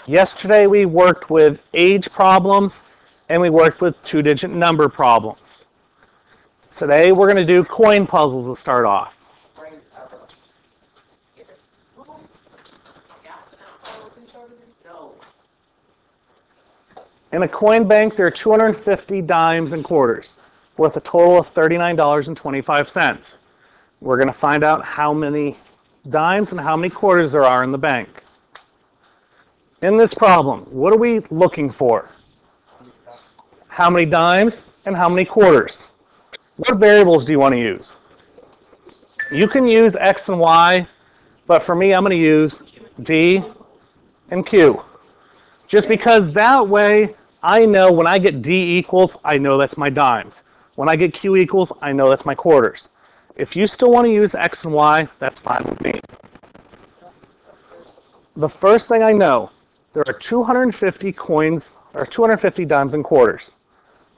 Yesterday we worked with age problems and we worked with two-digit number problems. Today we're going to do coin puzzles to start off. In a coin bank, there are 250 dimes and quarters, worth a total of $39.25. We're going to find out how many dimes and how many quarters there are in the bank. In this problem, what are we looking for? How many dimes and how many quarters? What variables do you want to use? You can use X and Y, but for me, I'm going to use D and Q. Just because that way, I know when I get D equals, I know that's my dimes. When I get Q equals, I know that's my quarters. If you still want to use X and Y, that's fine with me. The first thing I know, there are 250 coins, or 250 dimes and quarters.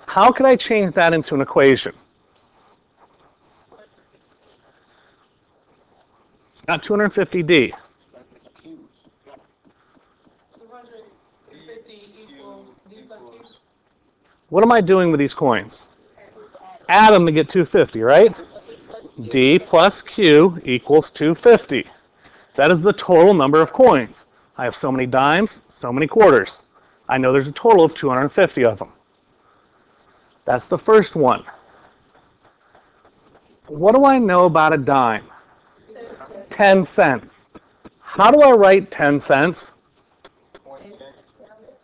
How can I change that into an equation? It's not 250D. 250 equals D plus Q. What am I doing with these coins? Add them to get 250, right? D plus Q equals 250. That is the total number of coins. I have so many dimes, so many quarters. I know there's a total of 250 of them. That's the first one. What do I know about a dime? 10 cents. How do I write 10 cents?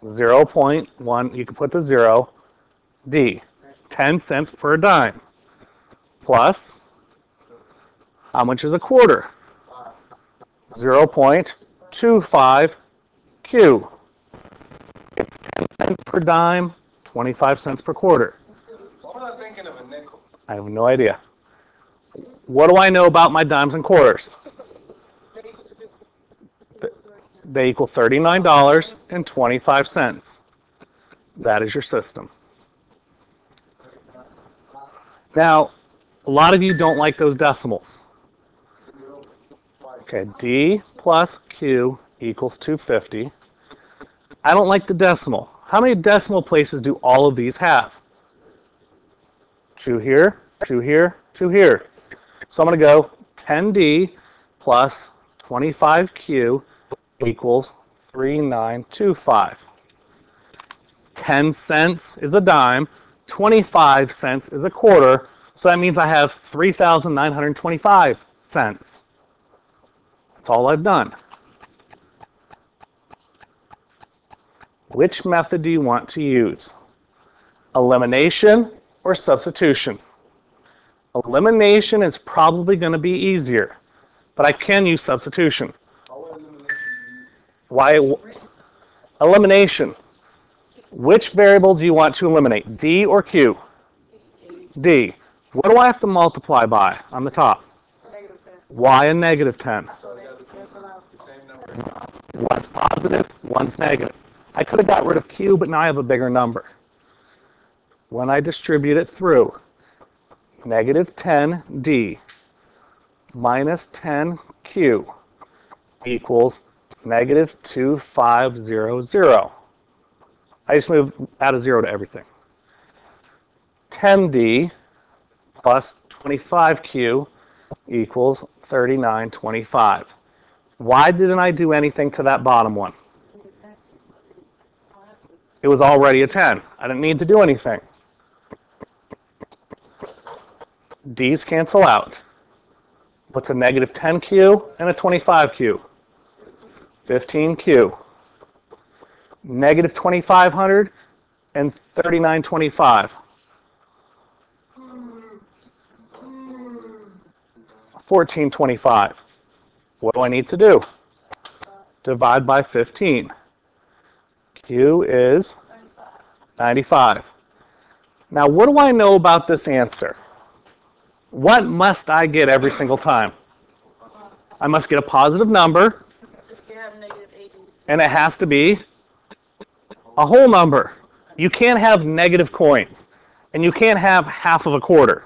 0.1, you can put the 0, D. 10 cents per dime. Plus, how much is a quarter? 0.25 Q. It's 10 cents per dime, 25 cents per quarter. Why am I thinking of a nickel? I have no idea. What do I know about my dimes and quarters? They equal $39.25. That is your system. Now, a lot of you don't like those decimals. Okay, D plus Q equals 250. I don't like the decimal. How many decimal places do all of these have? 2 here, 2 here, 2 here. So I'm going to go 10D plus 25Q equals 3925. 10 cents is a dime, 25 cents is a quarter, so that means I have 3,925 cents. That's all I've done. Which method do you want to use? Elimination or substitution? Elimination is probably going to be easier, but I can use substitution. Why? Elimination. Which variable do you want to eliminate, D or Q? D. What do I have to multiply by on the top? Y and negative 10. One's positive, one's negative. I could have got rid of Q, but now I have a bigger number. When I distribute it through, negative 10D minus 10Q equals negative 2500. I just moved add a 0 to everything. 10D plus 25Q equals 3925. Why didn't I do anything to that bottom one? It was already a 10. I didn't need to do anything. D's cancel out. What's a negative 10Q and a 25Q? 15Q. Negative 2500 and 3925. 1425. What do I need to do? Divide by 15. Q is 95. Now, what do I know about this answer? What must I get every single time? I must get a positive number, and it has to be a whole number. You can't have negative coins, and you can't have half of a quarter.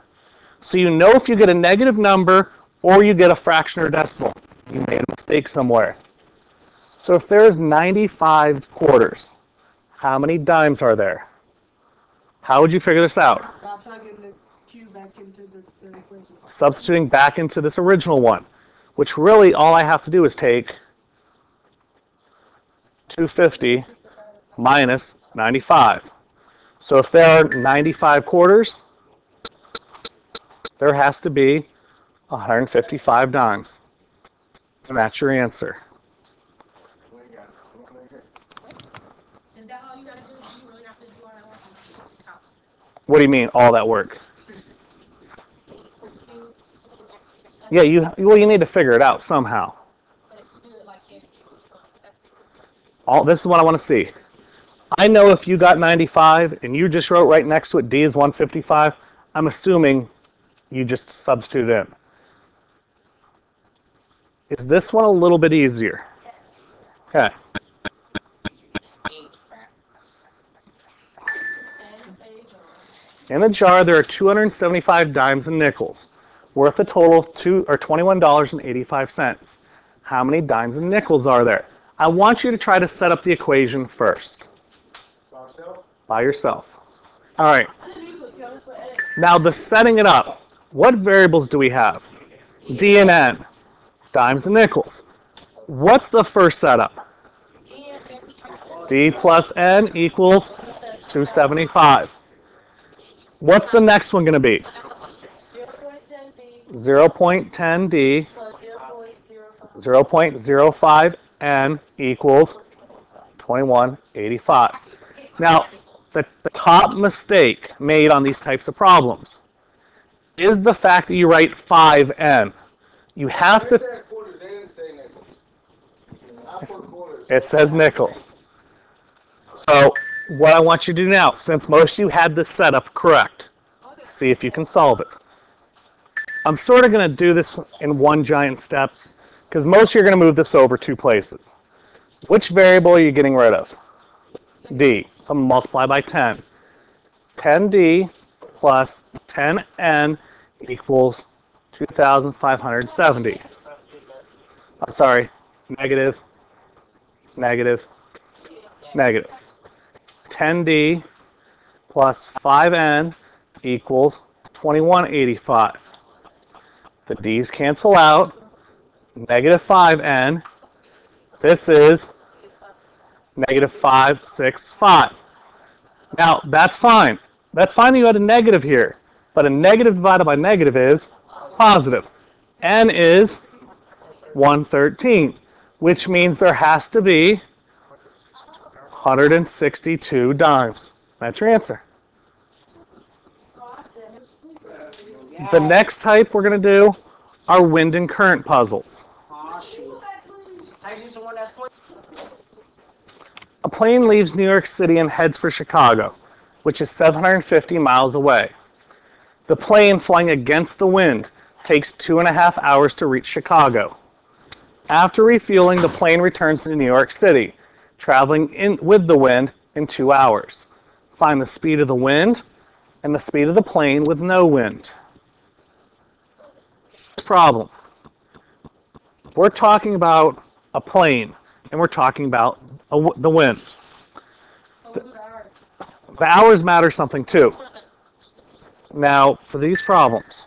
So you know if you get a negative number or you get a fraction or decimal, you made a mistake somewhere. So if there's 95 quarters, how many dimes are there? How would you figure this out? By plugging the Q back into the equation. Substituting back into this original one, which really all I have to do is take 250 minus 95. So if there are 95 quarters, there has to be 155 dimes. And that's your answer. Is that all you gotta do? You really have to do all that work? What do you mean, all that work? Yeah, you need to figure it out somehow. This is what I want to see. I know if you got 95 and you just wrote right next to it D is 155, I'm assuming you just substitute in. Is this one a little bit easier? Okay. In the jar, there are 275 dimes and nickels, worth a total of $21.85. How many dimes and nickels are there? I want you to try to set up the equation first. By yourself. All right. Now, the setting it up, what variables do we have? D and N, dimes and nickels. What's the first setup? D plus N equals 275. What's the next one going to be? 0.10D 0.05N equals 2185. Now, the top mistake made on these types of problems is the fact that you write 5N. You have to... It says nickels. So, what I want you to do now, since most of you had this setup correct, see if you can solve it. I'm sort of going to do this in one giant step, because most of you are going to move this over 2 places. Which variable are you getting rid of? D. So I'm going to multiply by 10. 10D plus 10N equals 2,570. I'm sorry, negative, negative, negative. 10D plus 5N equals 2185. The D's cancel out. Negative 5N. This is negative 565. Now, that's fine. That's fine that you had a negative here. But a negative divided by negative is positive. N is 113, which means there has to be 162 dimes. That's your answer. The next type we're going to do are wind and current puzzles. A plane leaves New York City and heads for Chicago, which is 750 miles away. The plane, flying against the wind, takes 2.5 hours to reach Chicago. After refueling, the plane returns to New York City, traveling with the wind in 2 hours. Find the speed of the wind and the speed of the plane with no wind. Problem. We're talking about a plane, and we're talking about the wind. The hours matter something too. Now, for these problems,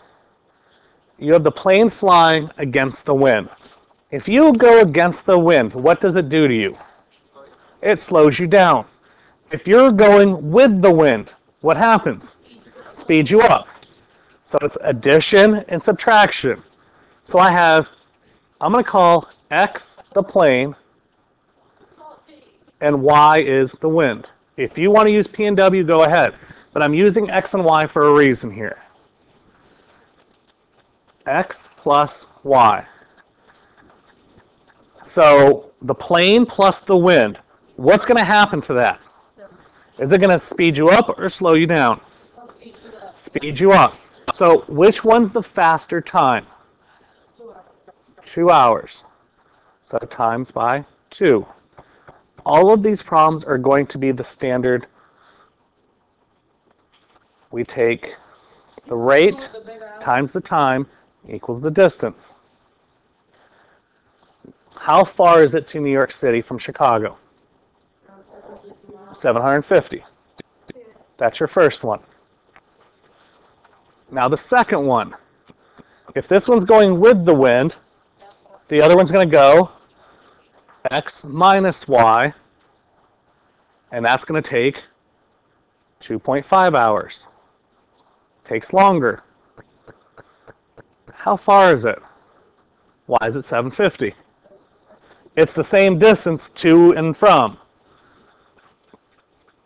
you have the plane flying against the wind. If you go against the wind, what does it do to you? It slows you down. If you're going with the wind, what happens? Speeds you up. So it's addition and subtraction. So I'm going to call X the plane and Y is the wind. If you want to use P and W, go ahead. But I'm using X and Y for a reason here. X plus Y. So the plane plus the wind, what's going to happen to that? Is it going to speed you up or slow you down? Speed you up. So which one's the faster time? 2 hours. So times by 2. All of these problems are going to be the standard. We take the rate times the time equals the distance. How far is it to New York City from Chicago? 750. That's your first one. Now the second one. If this one's going with the wind, the other one's going to go x minus y, and that's going to take 2.5 hours. Takes longer. How far is it? Why is it 750? It's the same distance to and from.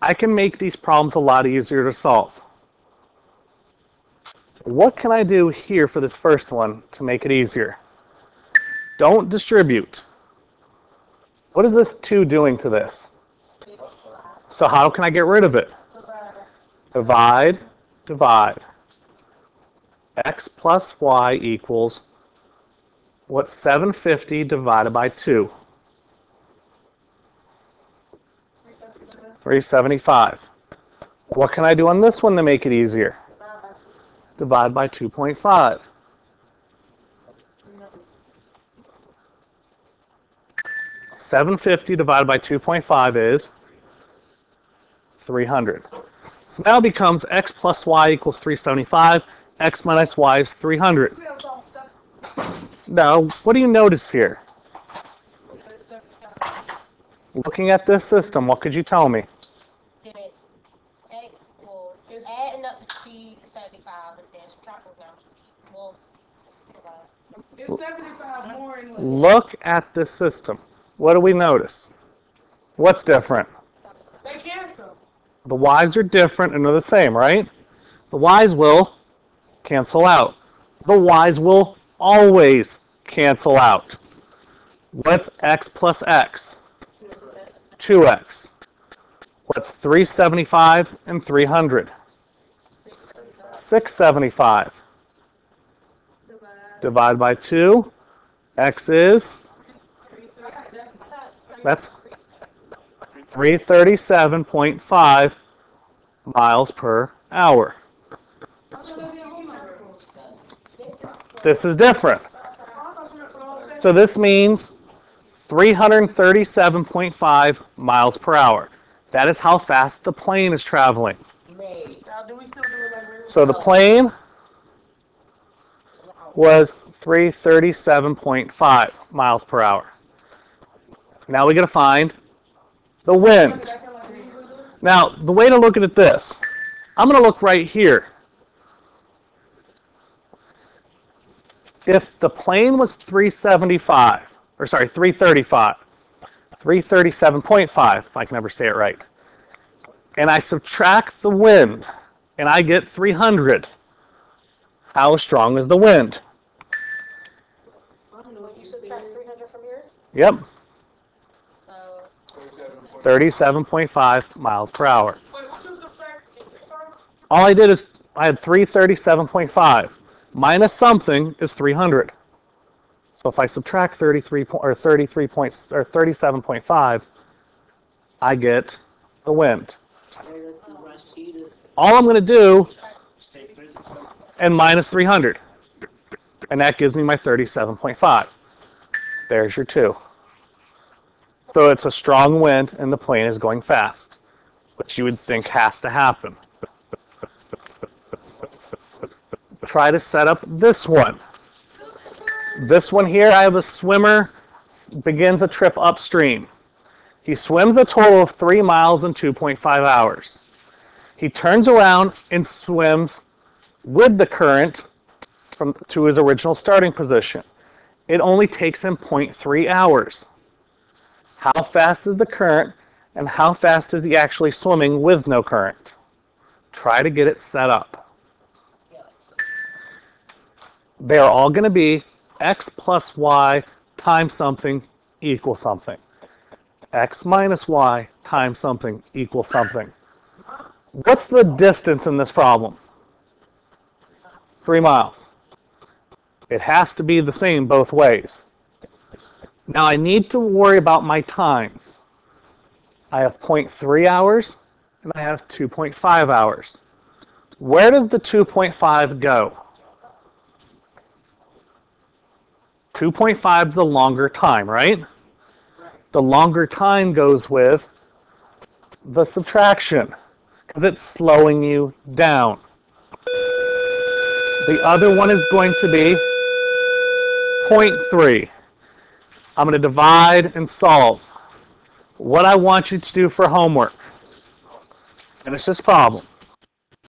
I can make these problems a lot easier to solve. What can I do here for this first one to make it easier? Don't distribute. What is this 2 doing to this? So how can I get rid of it? Divide, divide. X plus y equals, what's 750 divided by 2? 375. What can I do on this one to make it easier? Divide by 2.5. $750 divided by 2.5 is 300. So now it becomes x plus y equals 375. X minus y is 300. Now, what do you notice here? Looking at this system, what could you tell me? Adding up the speed 75 and then subtracting them. Well, It's 75 more in Look at this system. What do we notice? What's different? They cancel. The y's are different and they're the same, right? The y's will cancel out. The y's will always cancel out. What's x plus x? 2x. What's 375 and 300? 675. Divide by 2. X is? That's 337.5 miles per hour. This is different. So this means 337.5 miles per hour. That is how fast the plane is traveling. So the plane was 337.5 miles per hour. Now we got to find the wind. Now, the way to look at it this, I'm going to look right here. If the plane was 337.5, if I can ever say it right, and I subtract the wind, and I get 300, how strong is the wind? you subtract 300 from here, Yep, so 37.5 miles per hour. All I did is I had 337.5 minus something is 300. So if I subtract 37.5, I get the wind. All I'm going to do and minus 300, and that gives me my 37.5. There's your 2. So it's a strong wind and the plane is going fast, which you would think has to happen. Try to set up this one. This one here, I have a swimmer begins a trip upstream. He swims a total of 3 miles in 2.5 hours. He turns around and swims with the current to his original starting position. It only takes him 0.3 hours. How fast is the current and how fast is he actually swimming with no current? Try to get it set up. They're all going to be x plus y times something equals something. X minus y times something equals something. What's the distance in this problem? 3 miles. It has to be the same both ways. Now I need to worry about my times. I have 0.3 hours and I have 2.5 hours. Where does the 2.5 go? 2.5 is the longer time, right? The longer time goes with the subtraction because it's slowing you down. The other one is going to be 0.3. I'm going to divide and solve. What I want you to do for homework, finish this problem.